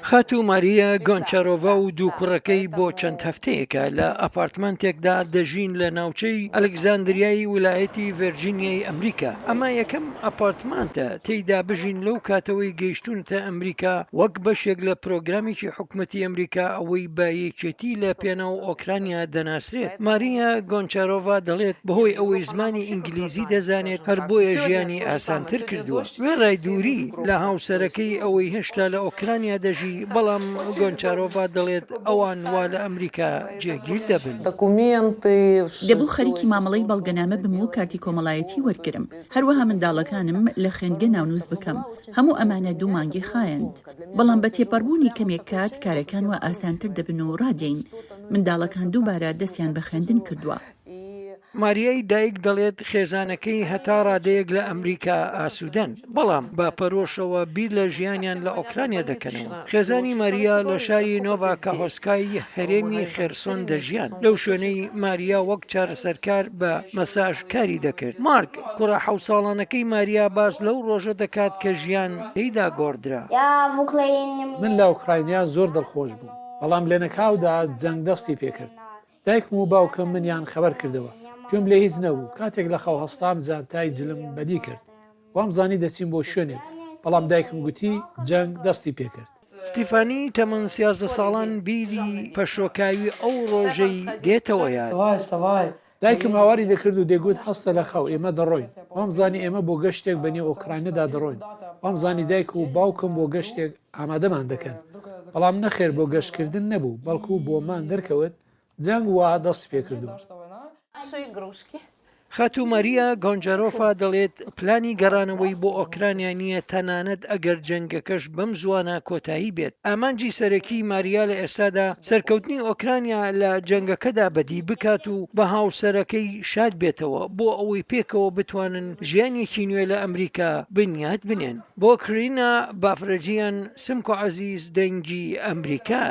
خاتو ماریا گۆنچارۆڤا و دوو کوڕەکەی بۆ چەند هەفتەیەکە لە ئەپارتمانتێکدا دەژین لە ناوچەی ئەلێکزاندریای ویلایەتی ڤێرجینیای ئەمریکا. ئەمە یەکەم ئەپارتمانتە تێیدا بژین لەو کاتەوەی گەیشتونتە ئەمریکا وەک بەشێک لە پرۆگرامێکی حکوومەتی ئەمریکا ئەوەی بە یەکێتی لە پێناو ئۆکرانیا دەناسرێت. ماریا گۆنچارۆڤا دەڵێت بەهۆی ئەوەی زمانی ئینگلیزی دەزانێت هەر بۆیە ژیانی ئاسانتر کردووە. وێڕای دووری لە هاوسەرەکەی ئەوەی هێشتا لە ئۆکرانیا دەژی، بەڵام گۆنچارۆڤا دەڵێت ئەوان وا لە ئەمریکا جێگیر دەبن. دەبوو خەریکی مامەڵەی بەڵگەنامە بم و کارتی کۆمەڵایەتی وەرگرم. هەروەها منداڵەکانم لە خوێندگە ناونووس بکەم. هەموو ئەمانە 2 مانگی خایند. بەڵام بە تێپەڕبوونی کەمێک کات کارەکان و ئاسانتر دەبن و ڕادین. منداڵەکان دووبارە دەستیان بە خوێندن کردووە. ماریای دایک دەڵێت خێزانەکەی هەتا ڕادەیەک لە ئەمریکا ئاسوودەن، بەڵام با پەرۆشەوە بیر لە ژیانیان لە ئۆکرانیا دەکەنەوە. خێزانی ماریا لە شاری نۆڤا کاهۆسکای هەرێمی خێرسۆن دەژیان. لەو شوێنەی ماریا وەک چارەسەرکار بە مەساژکاری دەکرد. مارک کوڕە 7 ساڵانەکەی ماریا باس لەو ڕۆژە دەکات کە ژیان تێیدا گۆڕدرا. من لە ئوکراینیا زۆر دڵخۆش بووم، بەڵام لە نەکاودا جەنگ دەستی پێکرد. دایکم و باوکم منیان خەبەر کردەوە. گوێم لێ هیچ نەبوو. کاتێک لە خەو هەستام جانتای جلم بەدی کرد. وام زانی دەچین بۆ شوێنێک، بەڵام دایکم گوتی جەنگ دەستی پێکرد. ستیفانی تەمەن 13 ساڵان بیری پەشۆکاوی ئەو ڕۆژەی دێتەوە یاد. دایکم هاواری دەکرد و دەگوت هەستە لە خەو، ئێمە دەڕۆین. وام زانی ئێمە بۆ گەشتێک بەنێو ئۆکراینەدا دەڕۆین. وام زانی دایک و باوکم بۆ گەشتێک ئامادەمان دەکەن. بەڵام نەخێر بۆ گەشتکردن نەبوو، بەڵکو بۆمان دەرکەوت جەنگ وا دەست پێکردو. خاتو ماریا گۆنچارۆڤا دەڵێت پلانی گەڕانەوەی بۆ ئۆکرانیا نییە، تەنانەت ئەگەر جەنگەکەش بەم زوانە کۆتایی بێت. ئامانجی سەرەکی ماریا لە ئێستادا سەرکەوتنی ئۆکرانیا لە جەنگەکەدا بەدی بکات و بە هاوسەرەکەی شاد بێتەوە بۆ ئەوەی پێکەوە بتوانن ژیانێکی نوێ لە ئەمریکا بنیاد بنێن. بۆ کرینا بافرەجیان، سمکۆ عەزیز، دەنگی ئەمریکا.